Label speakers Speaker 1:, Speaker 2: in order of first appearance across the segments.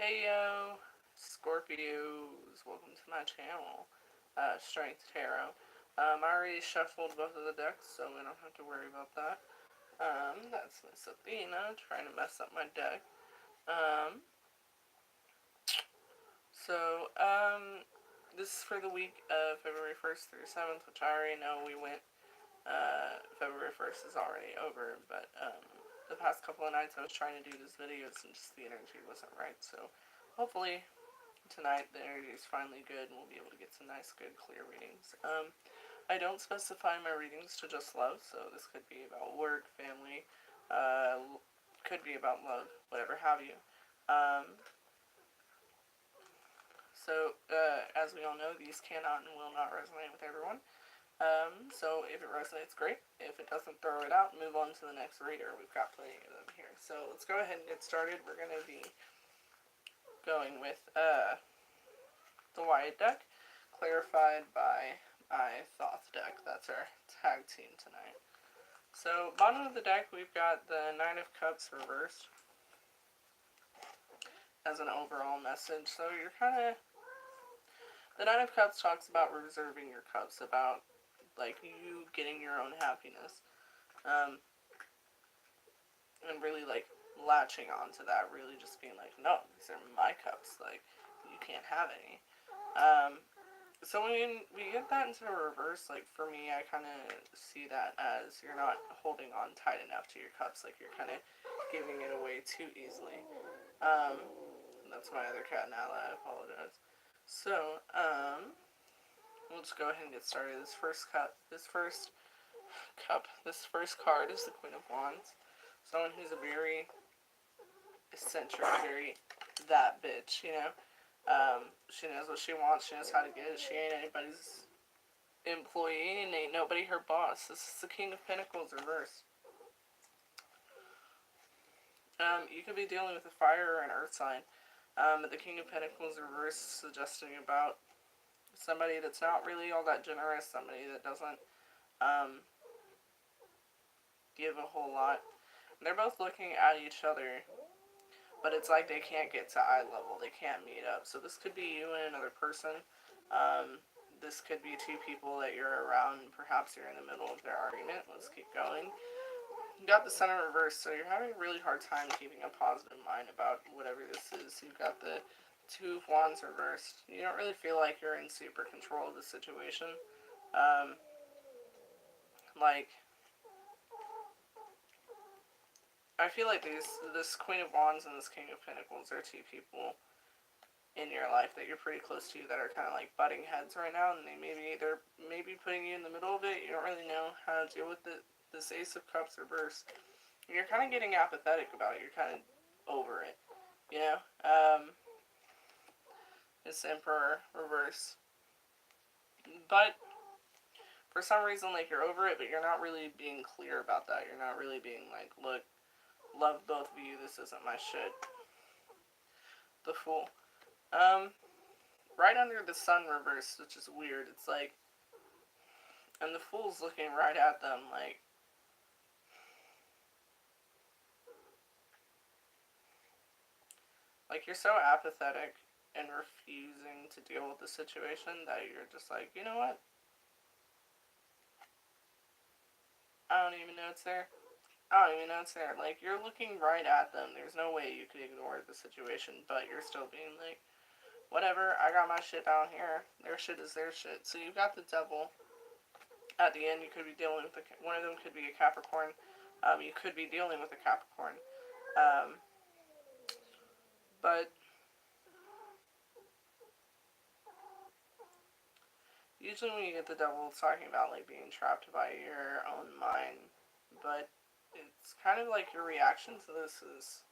Speaker 1: Heyo, Scorpios, welcome to my channel, Strength Tarot. I already shuffled both of the decks, so we don't have to worry about that. That's Miss Athena trying to mess up my deck. This is for the week of February 1st through 7th, which I already know we went, February 1st is already over, but, the past couple of nights I was trying to do these videos and just the energy wasn't right, so hopefully tonight the energy is finally good and we'll be able to get some nice, good, clear readings. I don't specify my readings to just love, so this could be about work, family, could be about love, whatever have you. As we all know, these cannot and will not resonate with everyone. So if it resonates, great. If it doesn't, throw it out and move on to the next reader. We've got plenty of them here. So let's go ahead and get started. We're going to be going with the Wyatt deck, clarified by my Thoth deck. That's our tag team tonight. So, bottom of the deck, we've got the Nine of Cups reversed as an overall message. So you're kind of... The Nine of Cups talks about reserving your cups, about, like, you getting your own happiness. And really, like, latching onto that, really just being like, no, these are my cups, like, you can't have any. So when we get that into a reverse, like, for me, I kind of see that as you're not holding on tight enough to your cups, like, you're kind of giving it away too easily. That's my other cat, Nala, I apologize. So, we'll just go ahead and get started. This first card is the Queen of Wands. Someone who's a very eccentric, very that bitch, you know? She knows what she wants, she knows how to get it, she ain't anybody's employee, and ain't nobody her boss. This is the King of Pentacles reversed. You could be dealing with a fire or an earth sign. The King of Pentacles reversed, suggesting about somebody that's not really all that generous, somebody that doesn't give a whole lot. And they're both looking at each other, but it's like they can't get to eye level. They can't meet up. So this could be you and another person. This could be two people that you're around. Perhaps you're in the middle of their argument. Let's keep going. You got the Sun in reverse, so you're having a really hard time keeping a positive mind about whatever this is. You've got the Two of Wands reversed. You don't really feel like you're in super control of the situation. I feel like this Queen of Wands and this King of Pentacles are two people in your life that you're pretty close to that are kind of like butting heads right now, and they're maybe putting you in the middle of it. You don't really know how to deal with this Ace of Cups reverse. You're kind of getting apathetic about it. You're kind of over it, you know? This Emperor reverse. But for some reason, like, you're over it, but you're not really being clear about that. You're not really being like, look, love both of you, this isn't my shit. The Fool. Right under the Sun reverse, which is weird. It's like, and the Fool's looking right at them, like you're so apathetic and refusing to deal with the situation that you're just like, you know what? I don't even know it's there. Like, you're looking right at them. There's no way you could ignore the situation, but you're still being like, whatever, I got my shit down here. Their shit is their shit. So you've got the Devil. At the end, you could be dealing with one of them could be a Capricorn. You could be dealing with a Capricorn. But usually when you get the Devil, it's talking about, like, being trapped by your own mind. But it's kind of like your reaction to this is...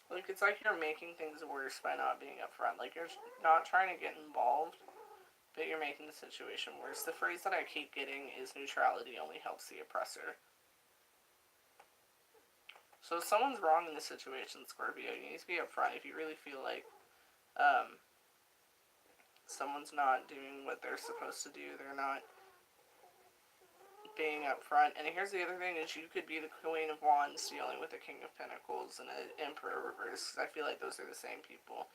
Speaker 1: like, it's like you're making things worse by not being upfront. Like, you're not trying to get involved, but you're making the situation worse. The phrase that I keep getting is neutrality only helps the oppressor. So if someone's wrong in this situation, Scorpio, you need to be upfront. If you really feel like someone's not doing what they're supposed to do, they're not being up front. And here's the other thing, is you could be the Queen of Wands dealing with the King of Pentacles and an Emperor reverse, because I feel like those are the same people.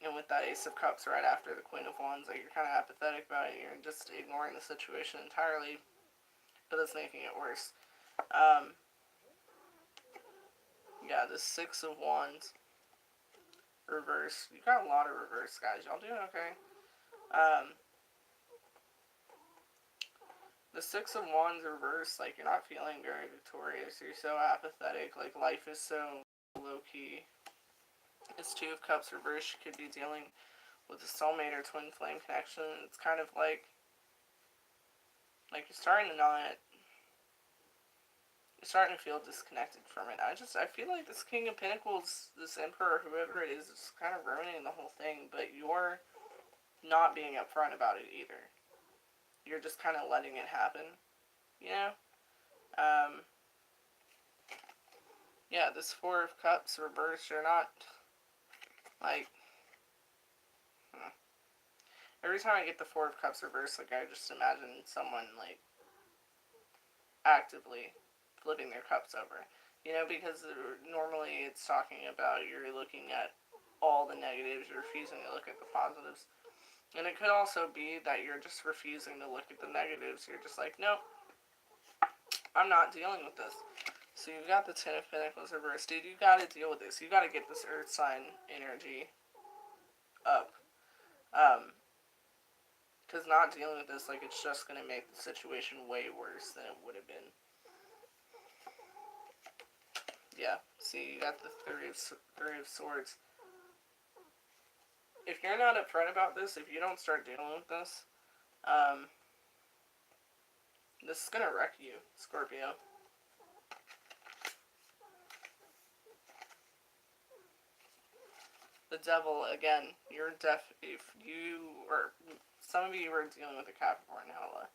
Speaker 1: And with that Ace of Cups right after the Queen of Wands, like, you're kind of apathetic about it. You're just ignoring the situation entirely, but it's making it worse. Yeah, the Six of Wands reverse. You got a lot of reverse, guys. Y'all doing okay? The Six of Wands reverse, like, you're not feeling very victorious. You're so apathetic. Like, life is so low-key. This Two of Cups reverse, you could be dealing with a soulmate or twin flame connection. It's kind of like you're starting to feel disconnected from it. I feel like this King of Pentacles, this Emperor, whoever it is kind of ruining the whole thing, but you're not being upfront about it either. You're just kind of letting it happen, you know? Yeah, this Four of Cups reverse, you're not, like, every time I get the Four of Cups reverse, like, I just imagine someone, like, actively flipping their cups over. You know, because normally it's talking about you're looking at all the negatives, you're refusing to look at the positives. And it could also be that you're just refusing to look at the negatives. You're just like, nope, I'm not dealing with this. So you've got the Ten of Pentacles reversed. Dude, you gotta deal with this. You gotta get this Earth sign energy up. Because not dealing with this, like, it's just gonna make the situation way worse than it would have been. Yeah, see, you got the Three of Swords. If you're not upfront about this, if you don't start dealing with this, this is gonna wreck you, Scorpio. The Devil, again, if you, or some of you are dealing with a Capricorn hella.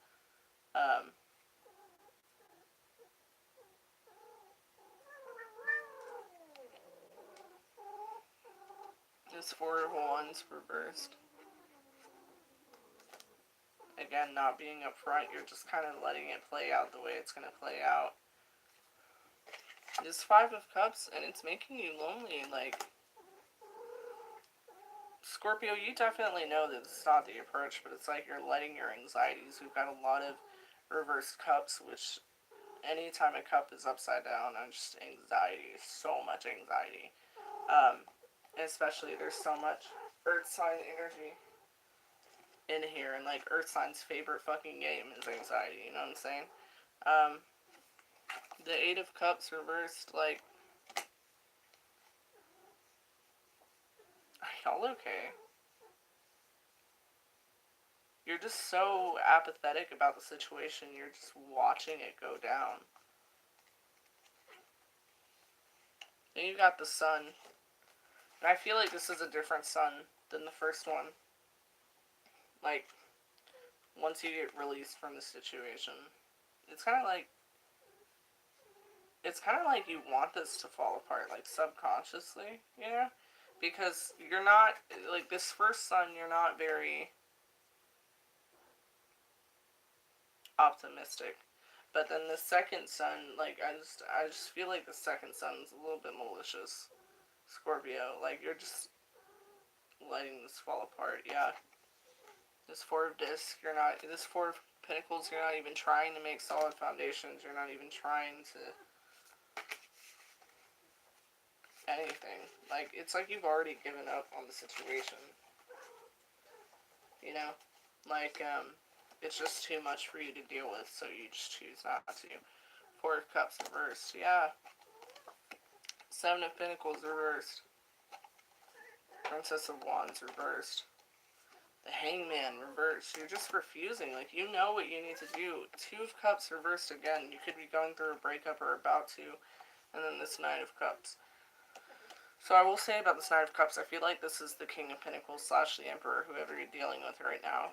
Speaker 1: This Four of Wands reversed. Again, not being upfront, you're just kind of letting it play out the way it's going to play out. This Five of Cups, and it's making you lonely, like, Scorpio, you definitely know that this is not the approach, but it's like you're letting your anxieties, we've got a lot of reversed cups, which anytime a cup is upside down, I'm just anxiety, so much anxiety. Especially there's so much Earth sign energy in here, and like Earth sign's favorite fucking game is anxiety, you know what I'm saying? The Eight of Cups reversed, like, are y'all okay? You're just so apathetic about the situation, you're just watching it go down. Then you got the Sun. And I feel like this is a different Sun than the first one. Like, once you get released from the situation, it's kind of like you want this to fall apart, like, subconsciously, you know? Because you're not, like, this first Sun, you're not very optimistic. But then the second Sun, like, I just feel like the second Sun's a little bit malicious, Scorpio. Like, you're just letting this fall apart, yeah. This Four of Discs, this Four of Pentacles, you're not even trying to make solid foundations. You're not even trying to anything. Like, it's like you've already given up on the situation. You know? Like, it's just too much for you to deal with, so you just choose not to. Four of Cups reversed, yeah. Seven of Pentacles reversed. Princess of Wands reversed. The Hangman reversed. You're just refusing. Like, you know what you need to do. Two of Cups reversed again. You could be going through a breakup or about to. And then this Nine of Cups. So I will say about this Nine of Cups, I feel like this is the King of Pentacles / the Emperor, whoever you're dealing with right now.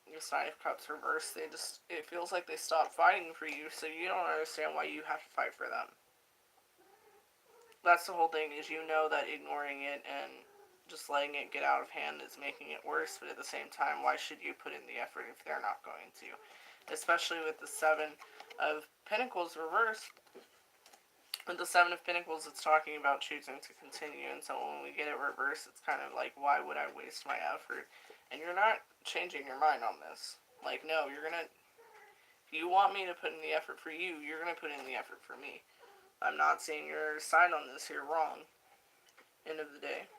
Speaker 1: This Nine of Cups reversed. It feels like they stopped fighting for you, so you don't understand why you have to fight for them. That's the whole thing, is you know that ignoring it and just letting it get out of hand is making it worse, but at the same time, why should you put in the effort if they're not going to? especially with the Seven of Pentacles reversed. With the Seven of Pentacles, it's talking about choosing to continue, and so when we get it reversed, it's kind of like, why would I waste my effort? And you're not changing your mind on this. Like, no, you're gonna, if you want me to put in the effort for you, you're gonna put in the effort for me. I'm not seeing your side on this here wrong. End of the day.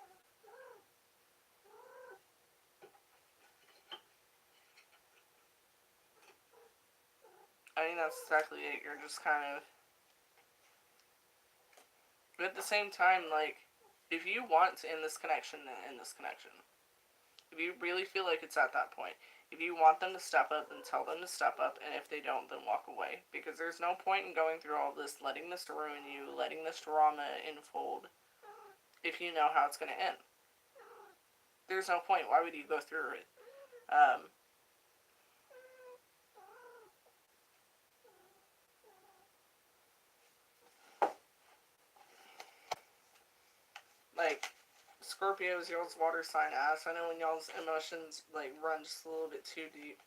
Speaker 1: I think that's exactly it. You're just kind of, but at the same time, like, if you want to end this connection, then end this connection. If you really feel like it's at that point, if you want them to step up, then tell them to step up, and if they don't, then walk away. Because there's no point in going through all this, letting this ruin you, letting this drama unfold, if you know how it's going to end. There's no point. Why would you go through it? Like, Scorpios, y'all's water sign ass. I know when y'all's emotions, like, run just a little bit too deep,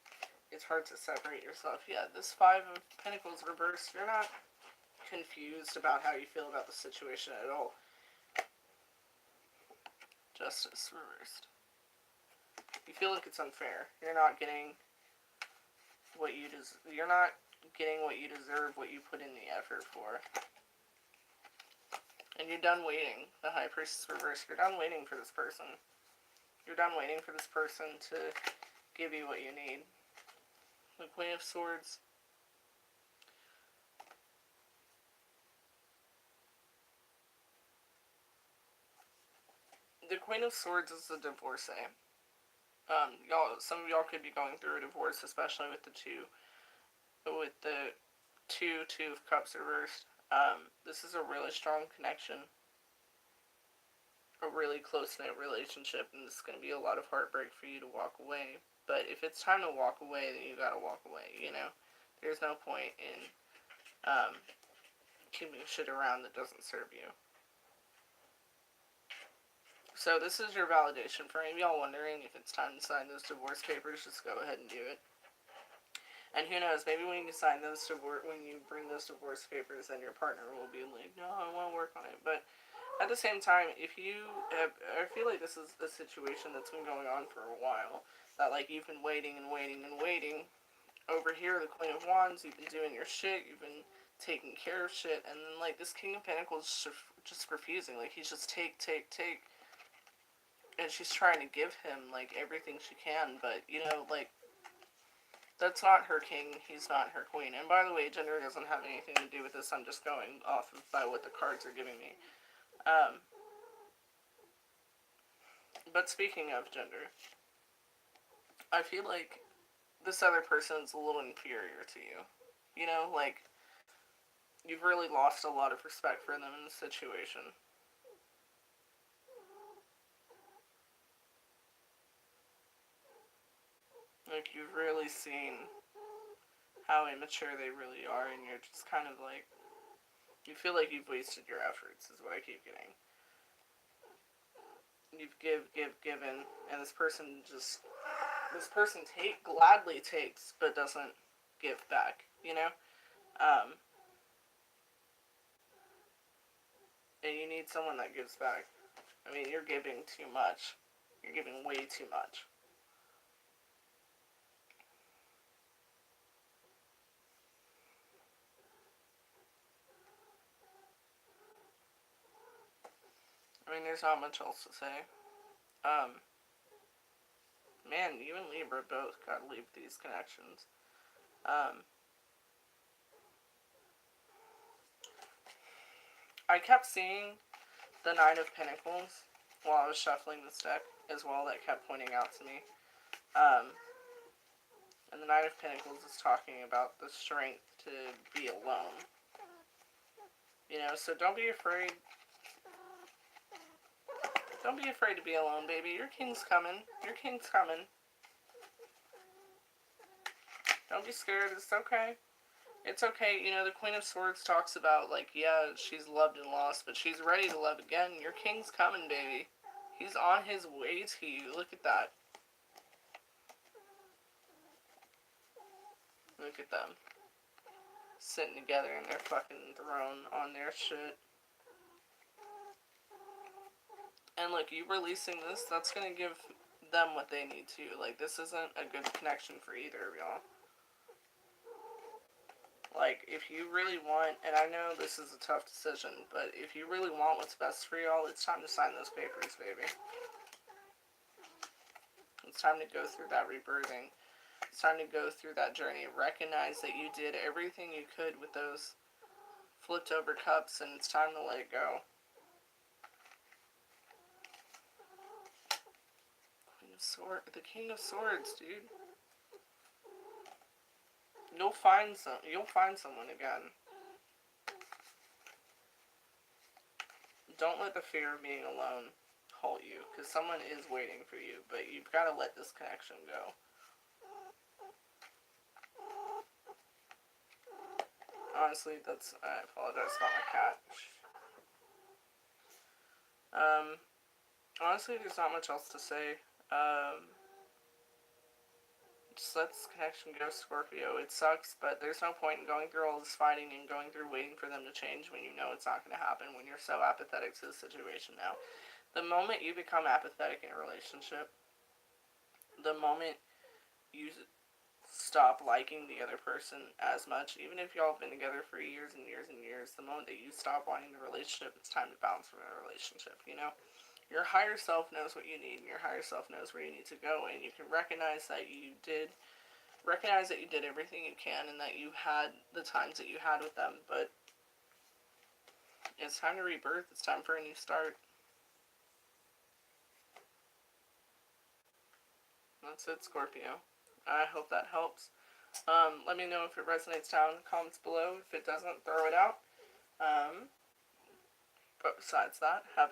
Speaker 1: it's hard to separate yourself. Yeah, this Five of Pentacles reversed, you're not confused about how you feel about the situation at all. Justice reversed. You feel like it's unfair. You're not getting what you deserve. You're not getting what you deserve, what you put in the effort for. And you're done waiting. The High Priestess reversed. You're done waiting for this person. You're done waiting for this person to give you what you need. The Queen of Swords. The Queen of Swords is a divorcee. Some of y'all could be going through a divorce, especially with the two of Cups reversed. This is a really strong connection, a really close-knit relationship, and this is going to be a lot of heartbreak for you to walk away. But if it's time to walk away, then you gotta walk away, you know? There's no point in keeping shit around that doesn't serve you. So this is your validation. For any of y'all wondering if it's time to sign those divorce papers, just go ahead and do it. And who knows, maybe when you sign those when you bring those divorce papers, then your partner will be like, no, I want to work on it. But at the same time, if you have, I feel like this is a situation that's been going on for a while. That, like, you've been waiting and waiting and waiting. Over here, the Queen of Wands, you've been doing your shit, you've been taking care of shit, and then, like, this King of Pentacles just refusing. Like, he's just take. And she's trying to give him, like, everything she can, but, you know, like, that's not her king, he's not her queen. And by the way, gender doesn't have anything to do with this, I'm just going off of by what the cards are giving me. But speaking of gender, I feel like this other person is a little inferior to you. You know, like, you've really lost a lot of respect for them in this situation. Like, you've really seen how immature they really are, and you're just kind of like, you feel like you've wasted your efforts, is what I keep getting. You've given, and this person gladly takes, but doesn't give back, you know? And you need someone that gives back. I mean, you're giving too much. You're giving way too much. I mean, there's not much else to say. Man, you and Libra both gotta leave these connections. I kept seeing the Nine of Pentacles while I was shuffling this deck as well. That kept pointing out to me. And the Nine of Pentacles is talking about the strength to be alone. You know, so don't be afraid. Don't be afraid to be alone, baby. Your king's coming. Your king's coming. Don't be scared. It's okay. It's okay. You know, the Queen of Swords talks about, like, yeah, she's loved and lost, but she's ready to love again. Your king's coming, baby. He's on his way to you. Look at that. Look at them. Sitting together in their fucking throne on their shit. And look, you releasing this, that's gonna give them what they need too. Like, this isn't a good connection for either of y'all. Like, if you really want, and I know this is a tough decision, but if you really want what's best for y'all, it's time to sign those papers, baby. It's time to go through that rebirthing. It's time to go through that journey. Recognize that you did everything you could with those flipped over cups, and it's time to let it go. The King of Swords, dude. You'll find someone again. Don't let the fear of being alone halt you, because someone is waiting for you, but you've got to let this connection go. Honestly, I apologize about my cat. Honestly, there's not much else to say. Just let this connection go, Scorpio. It sucks, but there's no point in going through all this fighting and going through waiting for them to change when you know it's not going to happen, when you're so apathetic to the situation now. The moment you become apathetic in a relationship, the moment you stop liking the other person as much, even if y'all have been together for years and years and years, the moment that you stop wanting the relationship, it's time to bounce from the relationship, you know? Your higher self knows what you need, and your higher self knows where you need to go, and you can recognize that you did everything you can, and that you had the times that you had with them, but it's time to rebirth. It's time for a new start. That's it, Scorpio. I hope that helps. Let me know if it resonates down in the comments below. If it doesn't, throw it out. But besides that, have